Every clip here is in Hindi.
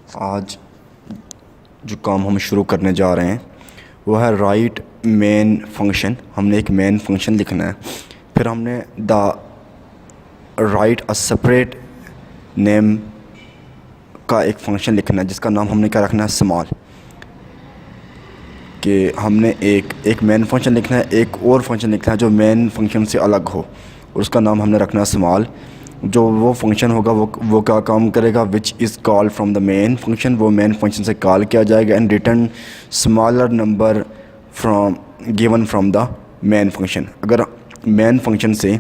आज जो काम हम शुरू करने जा रहे हैं वो है राइट मेन फंक्शन। हमने एक मेन फंक्शन लिखना है, फिर हमने the right a separate name का एक फंक्शन लिखना है जिसका नाम हमने क्या रखना है, स्मॉल। कि हमने एक मेन फंक्शन लिखना है, एक और फंक्शन लिखना है जो मेन फंक्शन से अलग हो और उसका नाम हमने रखना है स्मॉल। जो वो फंक्शन होगा वो क्या काम करेगा, which is call from the main function, वो मेन फंक्शन से कॉल किया जाएगा and return smaller number from given from the main function. अगर मेन फंक्शन से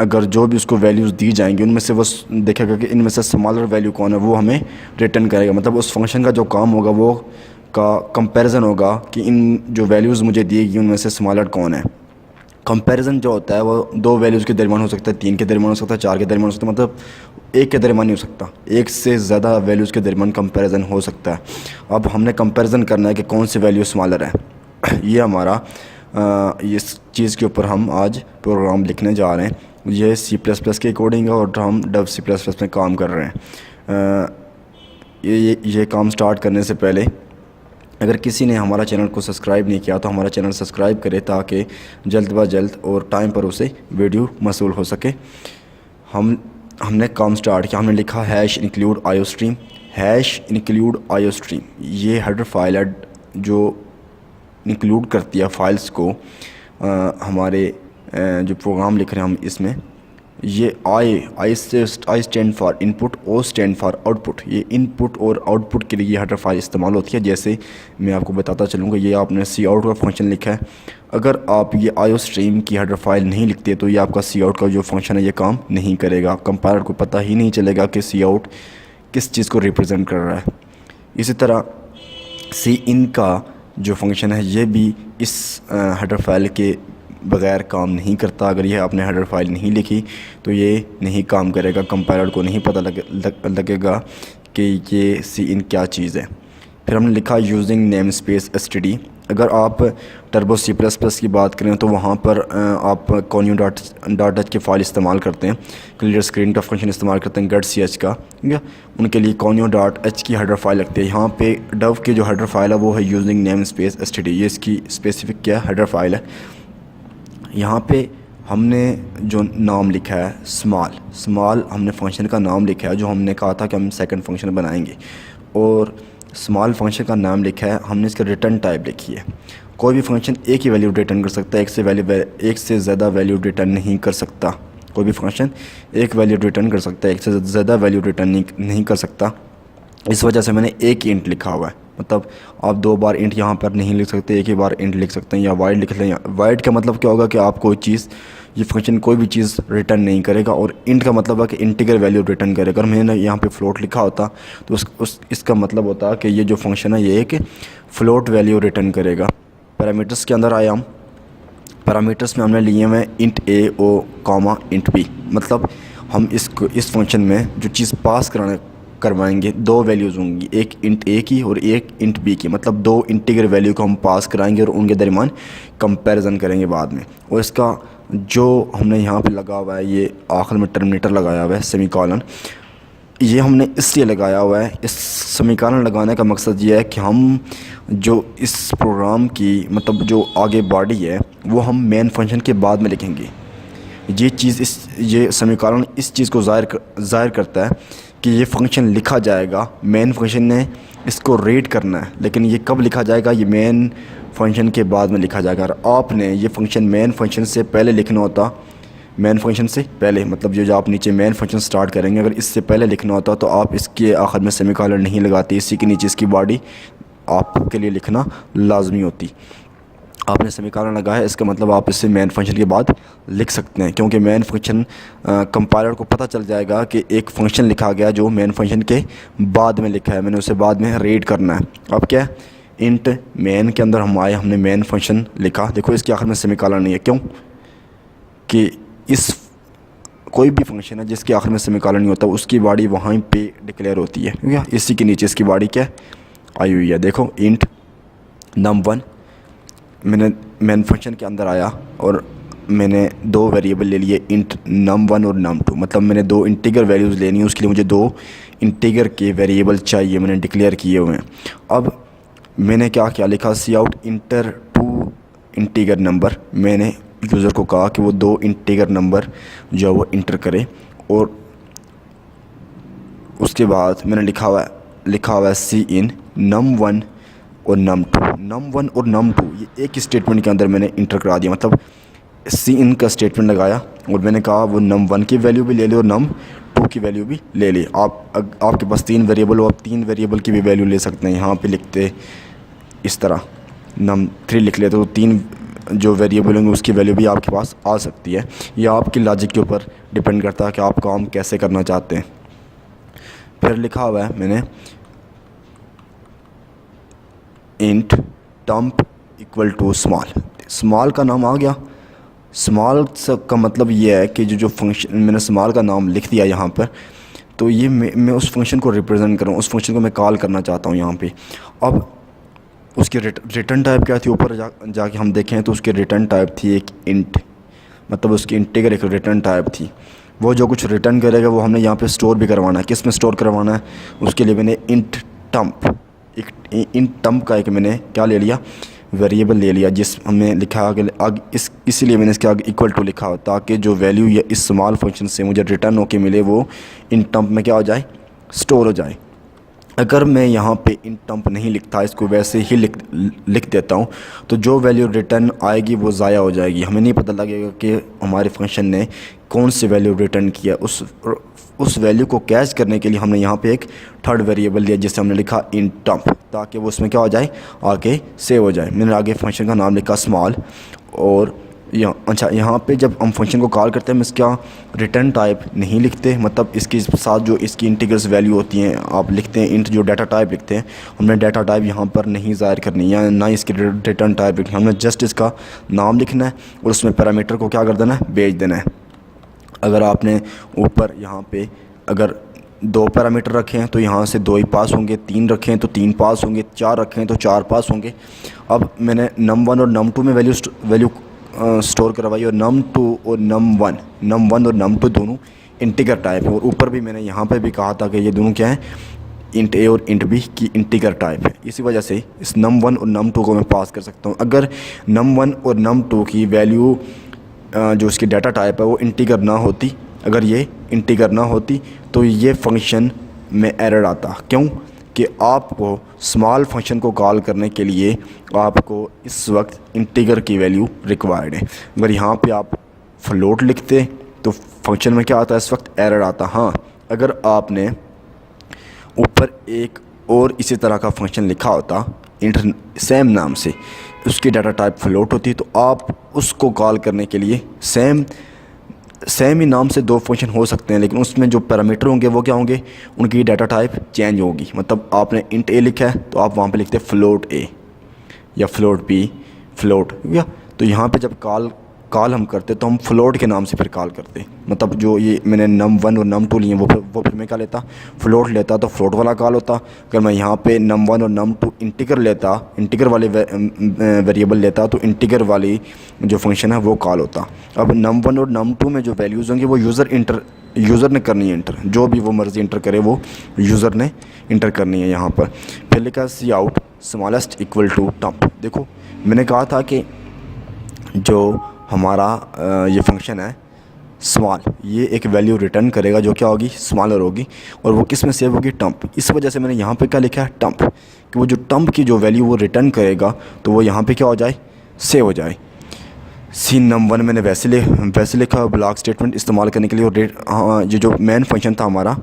अगर जो भी उसको वैल्यूज़ दी जाएंगी उनमें से वो देखेगा कि इनमें से स्मॉलर वैल्यू कौन है, वो हमें रिटर्न करेगा। मतलब उस फंक्शन का जो काम होगा वो का कंपैरिजन होगा कि इन जो वैल्यूज़ मुझे दी गई उनमें से स्मॉलर कौन है। कंपैरिजन जो होता है वो दो वैल्यूज़ के दरमियान हो सकता है, तीन के दरमियान हो सकता है, चार के दरमियान हो सकता है, मतलब एक के दरमियान नहीं हो सकता, एक से ज़्यादा वैल्यूज़ के दरमियान कंपैरिजन हो सकता है। अब हमने कंपैरिजन करना है कि कौन सी वैल्यू स्मॉलर है। ये हमारा इस चीज़ के ऊपर हम आज प्रोग्राम लिखने जा रहे हैं। ये C++ के अकॉर्डिंग है और हम डब C++ में काम कर रहे हैं। ये काम स्टार्ट करने से पहले अगर किसी ने हमारा चैनल को सब्सक्राइब नहीं किया तो हमारा चैनल सब्सक्राइब करे ताकि जल्द ब जल्द और टाइम पर उसे वीडियो मौसूल हो सके। हमने काम स्टार्ट किया, हमने लिखा hash include iostream. Hash include iostream ये हेडर फाइल है जो इंक्लूड करती है फाइल्स को। हमारे जो प्रोग्राम लिख रहे हैं हम इसमें, ये I stand for input, O stand for output. ये इनपुट और आउटपुट के लिए ये हेडर फाइल इस्तेमाल होती है। जैसे मैं आपको बताता चलूँगा, ये आपने सी आउट का फंक्शन लिखा है। अगर आप ये आयो स्ट्रीम की हेडर फाइल नहीं लिखते तो ये आपका सी आउट का जो फंक्शन है ये काम नहीं करेगा। कंपाइलर को पता ही नहीं चलेगा कि सी आउट किस चीज़ को रिप्रेजेंट कर रहा है। इसी तरह सी इन का जो फंक्शन है ये भी इस हेडर फाइल के बग़ैर काम नहीं करता। अगर ये आपने हेडर फाइल नहीं लिखी तो ये नहीं काम करेगा, कंपाइलर को नहीं पता लगेगा कि ये सी इन क्या चीज़ है। फिर हमने लिखा यूजिंग नेम स्पेस std। अगर आप टर्बो C++ की बात करें तो वहाँ पर आप conio.h की फ़ाइल इस्तेमाल करते हैं, क्लियर स्क्रीन का फंक्शन इस्तेमाल करते हैं, get.ch का, ठीक है। उनके लिए conio.h की हेडर फाइल लगती है। यहाँ पे डव की जो हेडर फाइल है वो है यूजिंग नेम स्पेस std। ये इसकी स्पेसिफिक क्या हेडर फाइल है। यहाँ पे हमने जो नाम लिखा है स्मॉल हमने फंक्शन का नाम लिखा है जो हमने कहा था कि हम सेकंड फंक्शन बनाएंगे, और स्मॉल फंक्शन का नाम लिखा है। हमने इसका रिटर्न टाइप लिखी है। कोई भी फंक्शन एक ही वैल्यू रिटर्न कर सकता है, एक से ज़्यादा वैल्यू रिटर्न नहीं कर सकता। कोई भी फंक्शन एक वैल्यू रिटर्न कर सकता है, एक से ज़्यादा वैल्यू रिटर्न नहीं कर सकता। इस वजह से मैंने एक इंट लिखा हुआ है। मतलब आप दो बार इंट यहाँ पर नहीं लिख सकते, एक ही बार इंट लिख सकते हैं, या वाइड लिख लें। वाइड का मतलब क्या होगा कि आप कोई चीज़, ये फंक्शन कोई भी चीज़ रिटर्न नहीं करेगा, और इंट का मतलब है कि इंटीग्रल वैल्यू रिटर्न करेगा। और मैंने यहाँ पे फ्लोट लिखा होता तो इसका मतलब होता कि ये जो फंक्शन है ये एक फ़्लोट वैल्यू रिटर्न करेगा। पैरामीटर्स के अंदर आए हम। पैरामीटर्स में हमने लिए हुए int a o comma int b। मतलब हम इस फंक्शन में जो चीज़ पास करवाएंगे दो वैल्यूज़ होंगी, एक इंट a की और एक इंट b की। मतलब दो इंटीग्रल वैल्यू को हम पास कराएंगे और उनके दरमियान कंपैरिजन करेंगे बाद में। और इसका जो हमने यहाँ पे लगा हुआ है, ये आखिर में टर्मिनेटर लगाया हुआ है, सेमीकोलन। ये हमने इसलिए लगाया हुआ है, इस सेमीकोलन लगाने का मकसद ये है कि हम जो इस प्रोग्राम की मतलब जो आगे बॉडी है वो हम मेन फंक्शन के बाद में लिखेंगे। ये चीज़ ये सेमीकोलन इस चीज़ को ज़ाहिर करता है कि ये फंक्शन लिखा जाएगा, मेन फंक्शन ने इसको रीड करना है, लेकिन ये कब लिखा जाएगा, ये मेन फंक्शन के बाद में लिखा जाएगा। और आपने ये फंक्शन मेन फंक्शन से पहले लिखना होता, मेन फंक्शन से पहले, मतलब जो आप नीचे मेन फंक्शन स्टार्ट करेंगे अगर इससे पहले लिखना होता तो आप इसके आखिर में सेमीकोलन नहीं लगाते, इसी के नीचे इसकी बॉडी आपके लिए लिखना लाजमी होती। आपने सेमीकोलन लगाया है, इसका मतलब आप इसे मेन फंक्शन के बाद लिख सकते हैं, क्योंकि मेन फंक्शन कंपाइलर को पता चल जाएगा कि एक फंक्शन लिखा गया जो मेन फंक्शन के बाद में लिखा है, मैंने उसे बाद में रीड करना है। अब क्या है, इंट मेन के अंदर हम आए, हमने मेन फंक्शन लिखा। देखो इसके आखिर में सेमीकोलन नहीं है, क्यों कि इस कोई भी फंक्शन है जिसके आखिर में सेमीकोलन नहीं होता उसकी बॉडी वहाँ पे डिक्लेयर होती है, ठीक है। इसी के नीचे इसकी बॉडी क्या आई हुई है, देखो इंट num1। मैंने मेन फंक्शन के अंदर आया और मैंने दो वेरिएबल ले लिए इंट num1 और num2, मतलब मैंने दो इंटीगर वैल्यूज़ लेनी है, उसके लिए मुझे दो इंटीगर के वेरिएबल चाहिए, मैंने डिक्लेयर किए हुए हैं। अब मैंने क्या क्या लिखा, cout enter two integer number. मैंने यूज़र को कहा कि वो दो इंटीगर नंबर जो है वो इंटर करे, और उसके बाद मैंने लिखा हुआ है सी इन num1 और num1 और num2 ये एक स्टेटमेंट के अंदर मैंने इंटर करा दिया। मतलब सी इन का स्टेटमेंट लगाया और मैंने कहा वो num1 की वैल्यू भी ले ले और num2 की वैल्यू भी ले ले। आपके पास तीन वेरिएबल हो, आप तीन वेरिएबल की भी वैल्यू ले सकते हैं। यहाँ पे लिखते इस तरह num3 लिख लेते तो तीन जो वेरिएबल होंगे उसकी वैल्यू भी आपके पास आ सकती है। यह आपकी लॉजिक के ऊपर डिपेंड करता है कि आप काम कैसे करना चाहते हैं। फिर लिखा हुआ है मैंने इंट टम्प इक्वल टू स्मॉल का नाम आ गया। स्मॉल का मतलब ये है कि जो फंक्शन मैंने स्मॉल का नाम लिख दिया यहाँ पर, तो ये मैं उस फंक्शन को रिप्रेजेंट करूँ, उस फंक्शन को मैं कॉल करना चाहता हूँ यहाँ पे। अब उसकी रिटर्न टाइप क्या थी, ऊपर जाके हम देखें तो उसकी रिटर्न टाइप थी एक इंट, मतलब उसकी इंटीगर एक रिटर्न टाइप थी। वो जो कुछ रिटर्न करेगा वो हमने यहाँ पे स्टोर भी करवाना है। किस में स्टोर करवाना है, उसके लिए मैंने इंट टम्प का एक मैंने क्या ले लिया, वेरिएबल ले लिया, जिस हमने लिखा आगे इसीलिए मैंने इसके आगे इक्वल टू लिखा, ताकि जो वैल्यू या इस स्मॉल फंक्शन से मुझे रिटर्न होके मिले वो इन टम्प में क्या हो जाए, स्टोर हो जाए। अगर मैं यहाँ पे इन टम्प नहीं लिखता, इसको वैसे ही लिख देता हूँ, तो जो वैल्यू रिटर्न आएगी वो ज़ाया हो जाएगी। हमें नहीं पता लगेगा कि हमारे फंक्शन ने कौन सी वैल्यू रिटर्न किया। उस वैल्यू को कैच करने के लिए हमने यहाँ पे एक थर्ड वेरिएबल दिया जिससे हमने लिखा इन टम्प, ताकि वो उसमें क्या हो जाए, आगे सेव हो जाए। मैंने आगे फंक्शन का नाम लिखा स्मॉल, और यहाँ पे जब हम फंक्शन को कॉल करते हैं हम इसका रिटर्न टाइप नहीं लिखते, मतलब इसके साथ जो इसकी इंटीग्रल्स वैल्यू होती हैं आप लिखते हैं इंट, जो डाटा टाइप लिखते हैं। हमने डाटा टाइप यहाँ पर नहीं ज़ाहिर करनी या ना इसकी रिटर्न टाइप लिखनी, हमने जस्ट इसका नाम लिखना है और उसमें पैरामीटर को क्या कर देना है, भेज देना है। अगर आपने ऊपर यहाँ पे अगर दो पैरामीटर रखे हैं तो यहाँ से दो ही पास होंगे, तीन रखे हैं तो तीन पास होंगे, चार रखे हैं तो चार पास होंगे। अब मैंने num1 और num2 में वैल्यू स्टोर करवाई, और num2 और num1 और num2 दोनों इंटीगर टाइप है। और ऊपर भी मैंने यहाँ पे भी कहा था कि ये दोनों क्या हैं, इंट ए और इंट बी की इंटीगर टाइप है। इसी वजह से इस num1 और num2 को मैं पास कर सकता हूँ। अगर num1 और num2 की वैल्यू जो इसकी डाटा टाइप है वो इंटीगर ना होती, अगर ये इंटीगर ना होती तो ये फंक्शन में एरर आता। क्यों कि आपको स्मॉल फंक्शन को कॉल करने के लिए आपको इस वक्त इंटीगर की वैल्यू रिक्वायर्ड है। अगर यहाँ पे आप फ्लोट लिखते तो फंक्शन में क्या आता है, इस वक्त एरर आता। हाँ, अगर आपने ऊपर एक और इसी तरह का फंक्शन लिखा होता इंट सेम नाम से, उसकी डाटा टाइप फ्लोट होती, तो आप उसको कॉल करने के लिए सेम ही नाम से दो फंक्शन हो सकते हैं, लेकिन उसमें जो पैरामीटर होंगे वो क्या होंगे, उनकी डाटा टाइप चेंज होगी। मतलब आपने इंट ए लिखा है तो आप वहाँ पे लिखते फ्लोट ए या फ्लोट बी, फ्लोट या, तो यहाँ पे जब कॉल हम करते तो हम फ्लोट के नाम से फिर कॉल करते। मतलब जो ये मैंने num1 और num2 लिए वो फिर मैं क्या लेता, फ्लोट लेता, तो फ्लोट वाला कॉल होता। अगर मैं यहाँ पे num1 और num2 इंटीगर वाले वेरिएबल लेता तो इंटीगर वाली जो फंक्शन है वो कॉल होता। अब num1 और num2 में जो वैल्यूज़ होंगी वो यूज़र ने करनी है इंटर, जो भी वो मर्ज़ी इंटर करे वो यूज़र ने इंटर करनी है यहाँ पर। फिर लिखा सी आउट स्मॉलेस्ट इक्वल टू टम्प। देखो मैंने कहा था कि जो हमारा ये फंक्शन है स्मॉल, ये एक वैल्यू रिटर्न करेगा जो क्या होगी, स्मॉलर होगी, और वो किस में सेव होगी, टम्प। इस वजह से मैंने यहाँ पे क्या लिखा है, टम्प, कि वो जो टम्प की जो वैल्यू वो रिटर्न करेगा तो वो यहाँ पे क्या हो जाए, सेव हो जाए। सी num1 मैंने वैसे लिखा ब्लॉक स्टेटमेंट इस्तेमाल करने के लिए। और ये जो मेन फंक्शन था हमारा,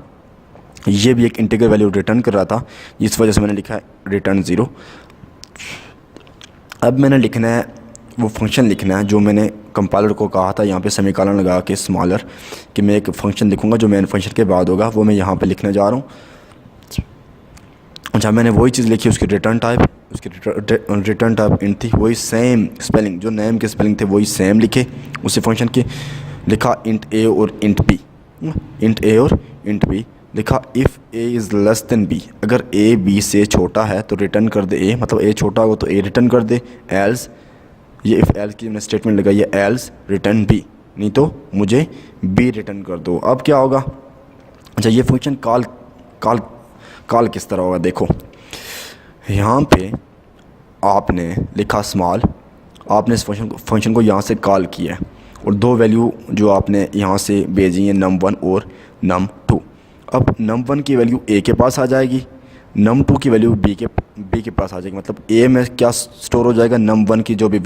ये भी एक इंटीगर वैल्यू रिटर्न कर रहा था, इस वजह से मैंने लिखा है रिटर्न 0। अब मैंने लिखना है वो फंक्शन लिखना है जो मैंने कंपाइलर को कहा था यहाँ पे सेमीकोलन लगा के स्मॉलर, कि मैं एक फ़ंक्शन लिखूँगा जो मेन फंक्शन के बाद होगा, वो मैं यहाँ पे लिखने जा रहा हूँ। अच्छा, मैंने वही चीज़ लिखी, उसकी रिटर्न टाइप इंट थी, वही सेम स्पेलिंग, जो नेम के स्पेलिंग थे वही सेम लिखे उसी फंक्शन के। लिखा इंट ए और इंट बी, लिखा if A is less than B, अगर ए बी से छोटा है तो रिटर्न कर दे ए, मतलब ए छोटा हो तो ए रिटर्न कर दे, एल्स ये इफ़ एल्स की मैंने स्टेटमेंट लगाई है, एल्स रिटर्न बी, नहीं तो मुझे बी रिटर्न कर दो। अब क्या होगा, अच्छा ये फंक्शन कॉल किस तरह होगा, देखो यहाँ पे आपने लिखा स्मॉल, आपने इस फंक्शन को यहाँ से कॉल किया है और दो वैल्यू जो आपने यहाँ से भेजी है num1 और num2। अब num1 की वैल्यू a के पास आ जाएगी, num2 की वैल्यू b के पास आ जाएगी। मतलब a में क्या स्टोर हो जाएगा, num1 की जो भी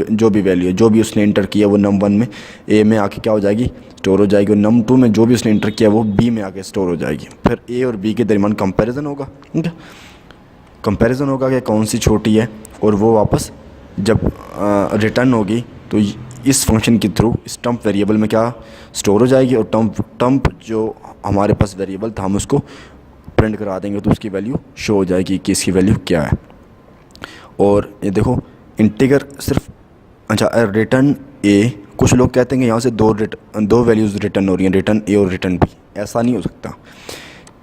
वैल्यू है, जो भी उसने इंटर किया वो num1 में a में आके क्या हो जाएगी, स्टोर हो जाएगी, और num2 में जो भी उसने इंटर किया वो b में आके स्टोर हो जाएगी। फिर a और b के दरमियान कंपैरिजन होगा, ठीक है, कंपैरिजन होगा कि कौन सी छोटी है, और वो वापस जब रिटर्न होगी तो इस फंक्शन के थ्रू इस टम्प वेरिएबल में क्या स्टोर हो जाएगी, और टम्प जो हमारे पास वेरिएबल था हम उसको प्रिंट करा देंगे तो उसकी वैल्यू शो हो जाएगी कि इसकी वैल्यू क्या है। और ये देखो इंटीगर सिर्फ, अच्छा रिटर्न ए, कुछ लोग कहते हैं कि यहाँ से दो वैल्यूज़ रिटर्न हो रही हैं, रिटर्न ए और रिटर्न बी, ऐसा नहीं हो सकता।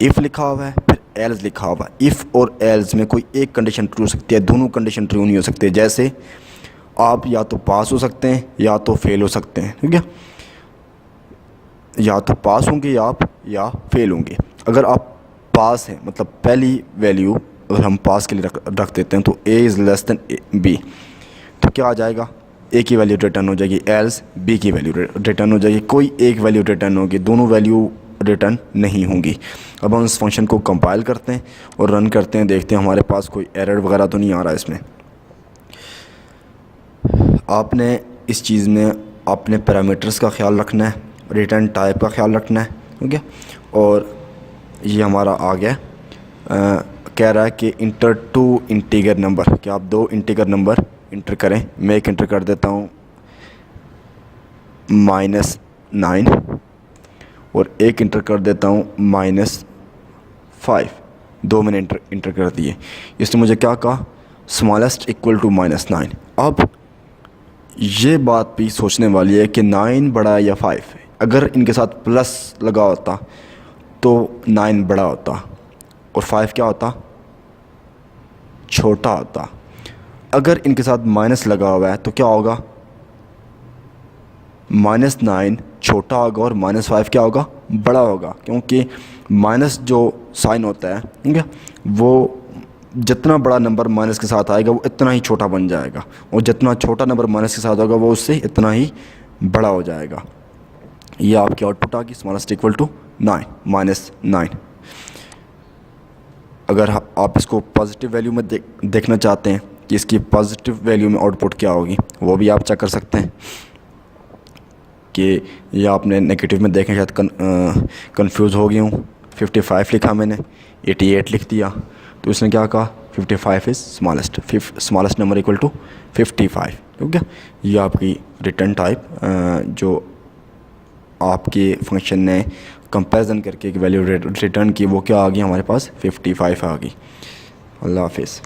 इफ़ लिखा हुआ है फिर एल्स लिखा हुआ है, इफ़ और एल्स में कोई एक कंडीशन ट्रू हो सकती है, दोनों कंडीशन ट्रू नहीं हो सकते। जैसे आप या तो पास हो सकते हैं या तो फेल हो सकते हैं, ठीक है, या तो पास होंगे या आप या फेल होंगे। अगर आप पास हैं, मतलब पहली वैल्यू अगर हम पास के लिए रख देते हैं तो a is less than b, तो क्या आ जाएगा, a की वैल्यू रिटर्न हो जाएगी, एल्स b की वैल्यू रिटर्न हो जाएगी, कोई एक वैल्यू रिटर्न होगी, दोनों वैल्यू रिटर्न नहीं होंगी। अब हम इस फंक्शन को कंपाइल करते हैं और रन करते हैं, देखते हैं हमारे पास कोई एरर वगैरह तो नहीं आ रहा है इसमें। आपने इस चीज़ में अपने पैरामीटर्स का ख्याल रखना है, रिटर्न टाइप का ख्याल रखना है, ठीक है। और ये हमारा आ गया, कह रहा है कि इंटर टू इंटीगर नंबर, कि आप दो इंटीगर नंबर इंटर करें। मैं एक इंटर कर देता हूँ -9 और एक इंटर कर देता हूँ -5, दो मैंने इंटर कर दिए। इसने मुझे क्या कहा, स्मॉलेस्ट इक्वल टू -9। अब ये बात भी सोचने वाली है कि 9 बड़ा है या 5 है। अगर इनके साथ प्लस लगा होता तो 9 बड़ा होता और 5 क्या होता, छोटा होता। अगर इनके साथ माइनस लगा हुआ है तो क्या होगा, -9 छोटा होगा और -5 क्या होगा, बड़ा होगा, क्योंकि माइनस जो साइन होता है, ठीक है, वो जितना बड़ा नंबर माइनस के साथ आएगा वो इतना ही छोटा बन जाएगा, और जितना छोटा नंबर माइनस के साथ होगा वो उससे इतना ही बड़ा हो जाएगा। ये आपकी आउटपुट आ गई, स्मॉलेस्ट इक्वल टू 9 -9। अगर आप इसको पॉजिटिव वैल्यू में देखना चाहते हैं कि इसकी पॉजिटिव वैल्यू में आउटपुट क्या होगी, वो भी आप चेक कर सकते हैं कि ये आपने नेगेटिव में देखें, शायद कंफ्यूज हो गई हूँ। 55 लिखा मैंने, 88 लिख दिया, तो इसने क्या कहा, 55 is smallest number equal to 55, ठीक है। ये आपकी रिटर्न टाइप जो आपके फंक्शन ने कंपैरिजन करके एक वैल्यू रिटर्न की, वो क्या आ गई हमारे पास, 55 आ गई। अल्लाह हाफिज़।